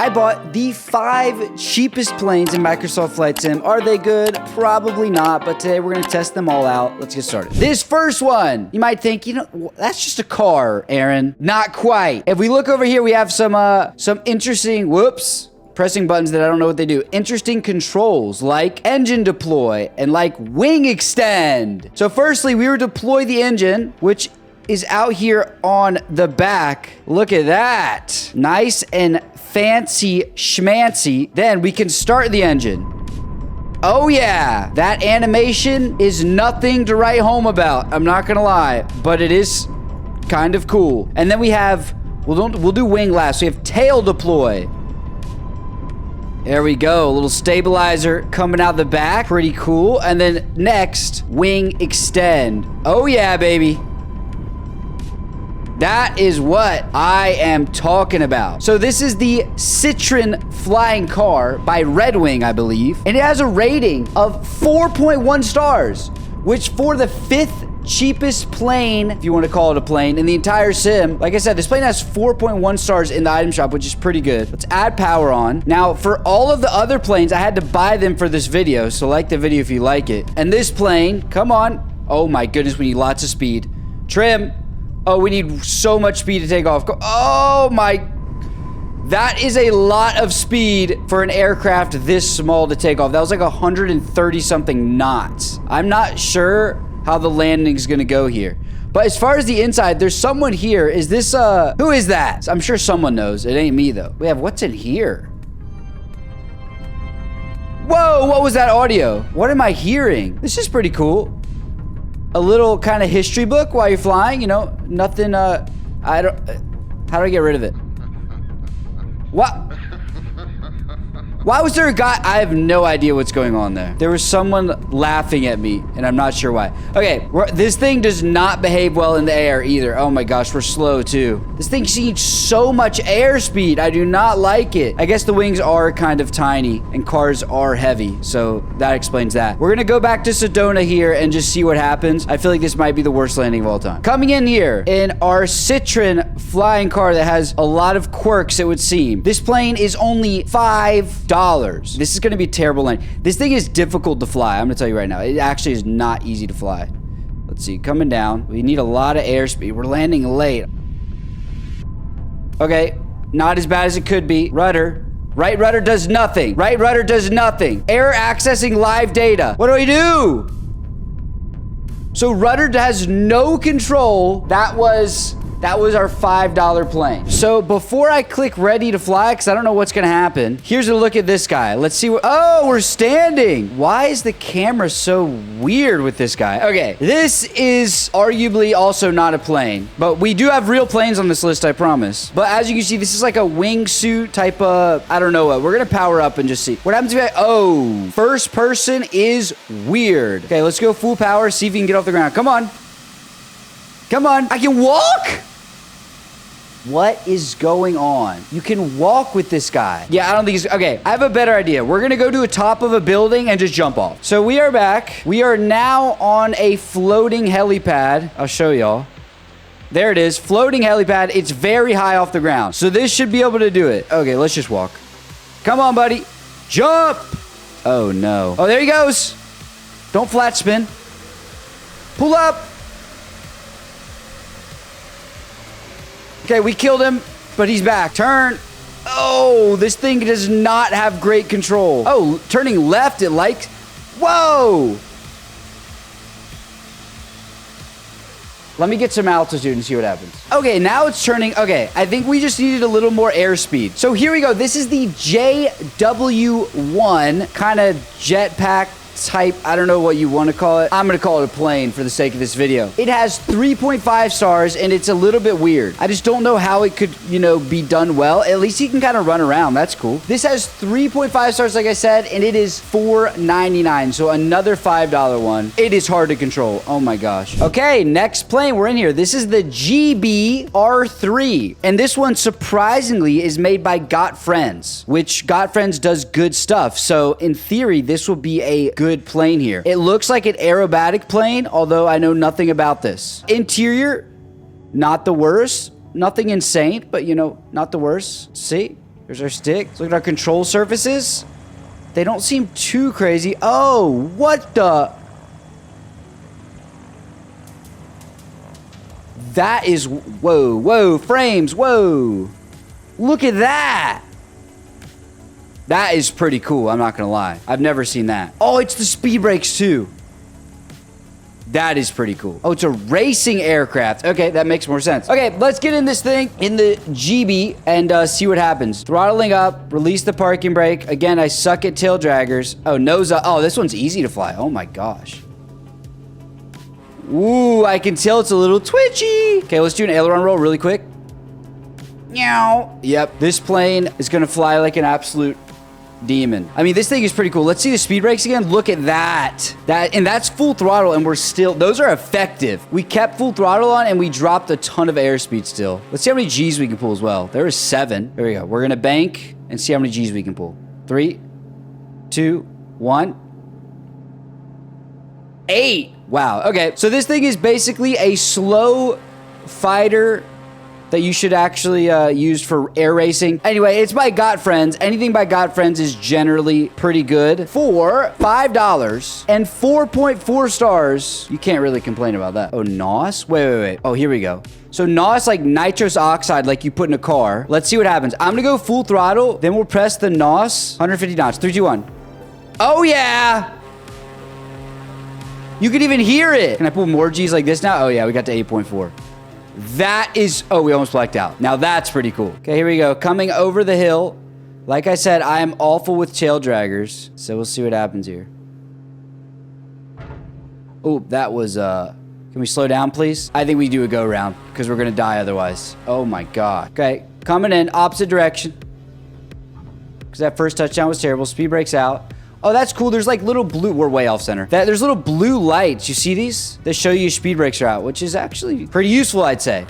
I bought the 5 cheapest planes in Microsoft Flight Sim. Are they good? Probably not, but today we're gonna test them all out. Let's get started. This first one, you might think, you know, that's just a car, Aaron. Not quite. If we look over here, we have some interesting, pressing buttons that I don't know what they do. Interesting controls like engine deploy and like wing extend. So firstly, we will deploy the engine, which is out here on the back. Look at that. Nice and fancy schmancy. Then we can start the engine. Oh yeah, that animation is nothing to write home about. I'm not gonna lie, but it is kind of cool. And then we have, we'll do wing last. So we have tail deploy. There we go, a little stabilizer coming out the back. Pretty cool. And then next, wing extend. Oh yeah, baby. That is what I am talking about. So this is the Citron flying car by Red Wing, I believe. And it has a rating of 4.1 stars, which for the 5th cheapest plane, if you want to call it a plane, in the entire sim. Like I said, this plane has 4.1 stars in the item shop, which is pretty good. Let's add power on. Now, for all of the other planes, I had to buy them for this video, so like the video if you like it. And this plane, come on. Oh my goodness, we need lots of speed. Trim. Oh, we need so much speed to take off. Oh my... That is a lot of speed for an aircraft this small to take off. That was like 130 something knots. I'm not sure how the landing's gonna go here. But as far as the inside, there's someone here. Is this, who is that? I'm sure someone knows. It ain't me, though. We have, what's in here? Whoa, what was that audio? What am I hearing? This is pretty cool. A little kind of history book while you're flying, you know, nothing, how do I get rid of it? What? Why was there a guy? I have no idea what's going on there. There was someone laughing at me, and I'm not sure why. Okay, this thing does not behave well in the air either. Oh my gosh, we're slow too. This thing needs so much airspeed. I do not like it. I guess the wings are kind of tiny, and cars are heavy, so that explains that. We're gonna go back to Sedona here and just see what happens. I feel like this might be the worst landing of all time. Coming in here, in our Citron flying car that has a lot of quirks, it would seem. This plane is only $5. This is going to be a terrible landing. This thing is difficult to fly. I'm going to tell you right now. It actually is not easy to fly. Let's see. Coming down. We need a lot of airspeed. We're landing late. Okay. Not as bad as it could be. Rudder. Right rudder does nothing. Right rudder does nothing. Error accessing live data. What do we do? So rudder has no control. That was our $5 plane. So before I click ready to fly, because I don't know what's gonna happen, here's a look at this guy. Let's see what, oh, we're standing. Why is the camera so weird with this guy? Okay, this is arguably also not a plane, but we do have real planes on this list, I promise. But as you can see, this is like a wingsuit type of, I don't know what. We're gonna power up and just see. What happens if oh, first person is weird. Okay, let's go full power, see if we can get off the ground. Come on. Come on, I can walk? What is going on? You can walk with this guy. Yeah, I don't think he's... Okay, I have a better idea. We're gonna go to the top of a building and just jump off. So we are back. We are now on a floating helipad. I'll show y'all. There it is. Floating helipad. It's very high off the ground. So this should be able to do it. Okay, let's just walk. Come on, buddy. Jump! Oh, no. Oh, there he goes. Don't flat spin. Pull up. Okay, we killed him, but he's back. Turn. Oh, this thing does not have great control. Oh, turning left, it likes... Whoa! Let me get some altitude and see what happens. Okay, now it's turning... Okay, I think we just needed a little more airspeed. So here we go. This is the JW1 kind of jetpack type, I don't know what you want to call it. I'm going to call it a plane for the sake of this video. It has 3.5 stars and it's a little bit weird. I just don't know how it could, you know, be done well. At least you can kind of run around. That's cool. This has 3.5 stars, like I said, and it is $4.99. So another $5 one. It is hard to control. Oh my gosh. Okay, next plane. We're in here. This is the GBR3. And this one, surprisingly, is made by Got Friends, which Got Friends does good stuff. So in theory, this will be a good plane here. It looks like an aerobatic plane, although I know nothing about this. Interior, not the worst. Nothing insane, but you know, not the worst. See? There's our stick. Let's look at our control surfaces. They don't seem too crazy. Oh, what the? That is, whoa, frames, whoa. Look at that. That is pretty cool, I'm not gonna lie. I've never seen that. Oh, it's the speed brakes too. That is pretty cool. Oh, it's a racing aircraft. Okay, that makes more sense. Okay, let's get in this thing in the GB and see what happens. Throttling up, release the parking brake. Again, I suck at tail draggers. Oh, nose up. Oh, this one's easy to fly. Oh my gosh. Ooh, I can tell it's a little twitchy. Okay, let's do an aileron roll really quick. Meow. Yep, this plane is gonna fly like an absolute demon. I mean, this thing is pretty cool. Let's see the speed brakes again. Look at that. And that's full throttle, and we're still, those are effective. We kept full throttle on, and we dropped a ton of airspeed still. Let's see how many G's we can pull as well. There is 7. There we go. We're gonna bank and see how many G's we can pull. 3, 2, 1. 8. Wow. Okay. So this thing is basically a slow fighter that you should actually use for air racing. Anyway, it's by Got Friends. Anything by Got Friends is generally pretty good. For $5 and 4.4 stars, you can't really complain about that. Oh, NOS? Wait. Oh, here we go. So NOS, like nitrous oxide, like you put in a car. Let's see what happens. I'm gonna go full throttle, then we'll press the NOS. 150 knots. 3, 2, 1. Oh, yeah. You can even hear it. Can I pull more G's like this now? Oh, yeah, we got to 8.4. That is, oh, we almost blacked out. Now that's pretty cool. Okay, here we go. Coming over the hill. Like I said, I am awful with tail draggers. So we'll see what happens here. Oh, that was, can we slow down, please? I think we do a go round because we're going to die otherwise. Oh my God. Okay, coming in opposite direction. Because that first touchdown was terrible. Speed brakes out. Oh, that's cool. There's like little blue, we're way off center. There's little blue lights. You see these? That show you speed brakes are out, which is actually pretty useful, I'd say.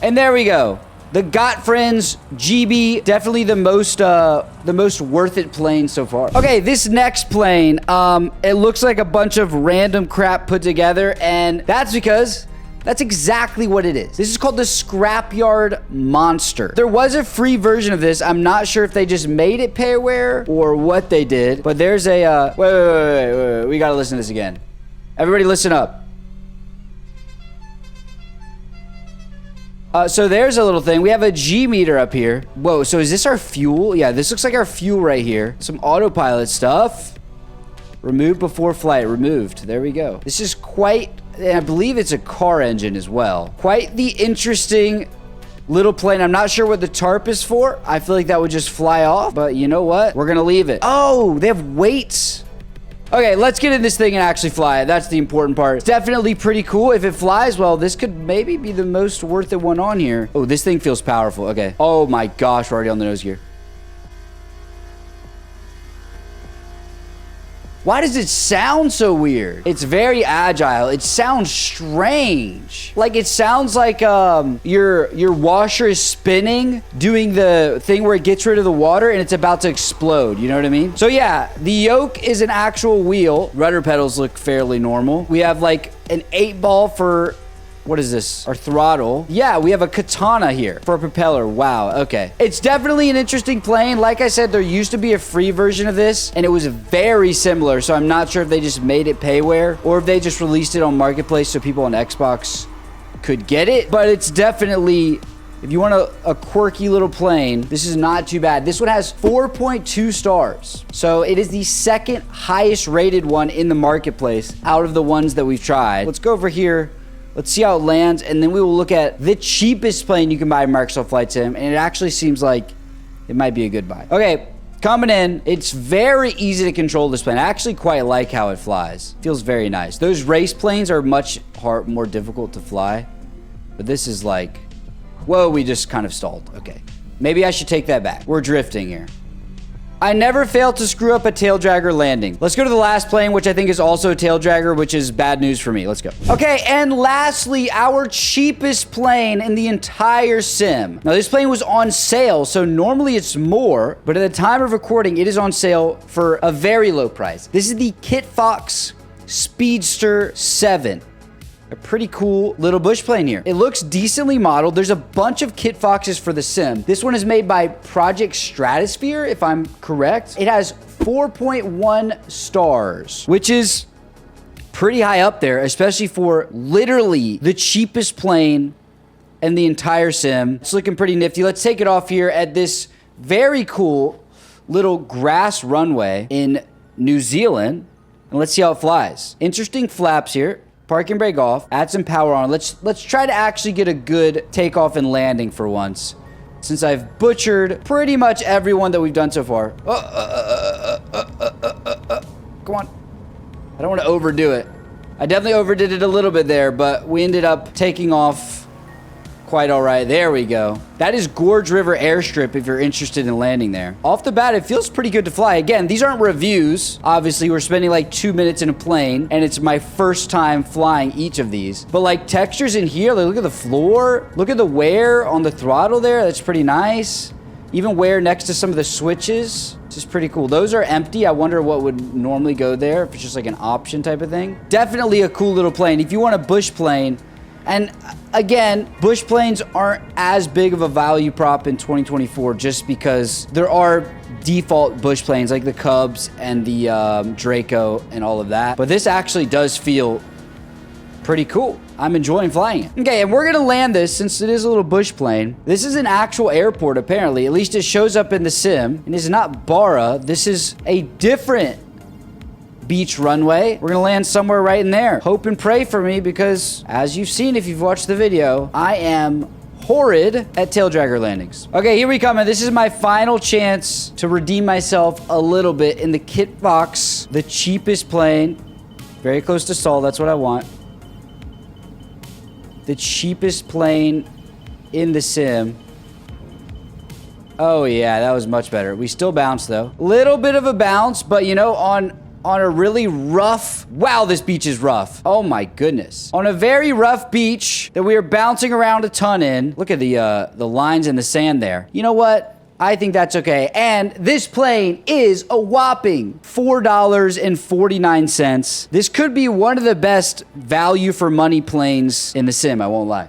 And there we go. The Got Friends GB, definitely the most worth it plane so far. Okay, this next plane, it looks like a bunch of random crap put together, and that's because that's exactly what it is. This is called the Scrapyard Monster. There was a free version of this. I'm not sure if they just made it payware or what they did, but there's a, wait. We gotta listen to this again. Everybody listen up. So there's a little thing. We have a G meter up here. Whoa, so is this our fuel? Yeah, this looks like our fuel right here. Some autopilot stuff. Remove before flight. Removed. There we go. This is quite, and I believe it's a car engine as well. Quite the interesting little plane. I'm not sure what the tarp is for. I feel like that would just fly off, but you know what? We're gonna leave it. Oh, they have weights. Okay, let's get in this thing and actually fly it. That's the important part. It's definitely pretty cool. If it flies well, this could maybe be the most worth it one on here. Oh, this thing feels powerful. Okay. Oh my gosh, we're already on the nose gear. Why does it sound so weird? It's very agile. It sounds strange. Like it sounds like your washer is spinning, doing the thing where it gets rid of the water and it's about to explode. You know what I mean? So yeah, the yoke is an actual wheel. Rudder pedals look fairly normal. We have like an 8-ball for, what is this? Our throttle. Yeah, we have a katana here for a propeller. Wow, okay. It's definitely an interesting plane. Like I said, there used to be a free version of this, and it was very similar, so I'm not sure if they just made it payware or if they just released it on Marketplace so people on Xbox could get it. But it's definitely, if you want a quirky little plane, this is not too bad. This one has 4.2 stars. So it is the second highest rated one in the Marketplace out of the ones that we've tried. Let's go over here. Let's see how it lands, and then we will look at the cheapest plane you can buy in Microsoft Flight Sim, and it actually seems like it might be a good buy. Okay, coming in. It's very easy to control this plane. I actually quite like how it flies. Feels very nice. Those race planes are much more difficult to fly, but this is like, whoa, we just kind of stalled. Okay, maybe I should take that back. We're drifting here. I never fail to screw up a tail dragger landing. Let's go to the last plane, which I think is also a tail dragger, which is bad news for me. Let's go. Okay, and lastly, our cheapest plane in the entire sim. Now, this plane was on sale, so normally it's more, but at the time of recording, it is on sale for a very low price. This is the Kit Fox Speedster 7. a pretty cool little bush plane here. It looks decently modeled. There's a bunch of kit foxes for the sim. This one is made by Project Stratosphere, if I'm correct. It has 4.1 stars, which is pretty high up there, especially for literally the cheapest plane in the entire sim. It's looking pretty nifty. Let's take it off here at this very cool little grass runway in New Zealand, and let's see how it flies. Interesting flaps here. Park and brake off. Add some power on. Let's try to actually get a good takeoff and landing for once, since I've butchered pretty much everyone that we've done so far. Come on. I don't want to overdo it. I definitely overdid it a little bit there, but we ended up taking off quite all right. There we go. That is Gorge River Airstrip if you're interested in landing there. Off the bat, it feels pretty good to fly. Again, these aren't reviews. Obviously, we're spending like 2 minutes in a plane, and it's my first time flying each of these. But like textures in here, like look at the floor. Look at the wear on the throttle there. That's pretty nice. Even wear next to some of the switches. This is pretty cool. Those are empty. I wonder what would normally go there, if it's just like an option type of thing. Definitely a cool little plane. If you want a bush plane, and again, bush planes aren't as big of a value prop in 2024 just because there are default bush planes like the Cubs and the Draco and all of that. But this actually does feel pretty cool. I'm enjoying flying it. Okay, and we're gonna land this since it is a little bush plane. This is an actual airport, apparently. At least it shows up in the sim. And it's not Barra. This is a different beach runway. We're gonna land somewhere right in there. Hope and pray for me because, as you've seen if you've watched the video, I am horrid at tail dragger landings. Okay, here we come, and this is my final chance to redeem myself a little bit in the Kit Fox, the cheapest plane. Very close to stall, that's what I want. The cheapest plane in the sim. Oh yeah, that was much better. We still bounce though. Little bit of a bounce, but you know, on a really rough, wow, this beach is rough. Oh my goodness. On a very rough beach that we are bouncing around a ton in. Look at the lines in the sand there. You know what? I think that's okay. And this plane is a whopping $4.49. This could be one of the best value for money planes in the sim, I won't lie.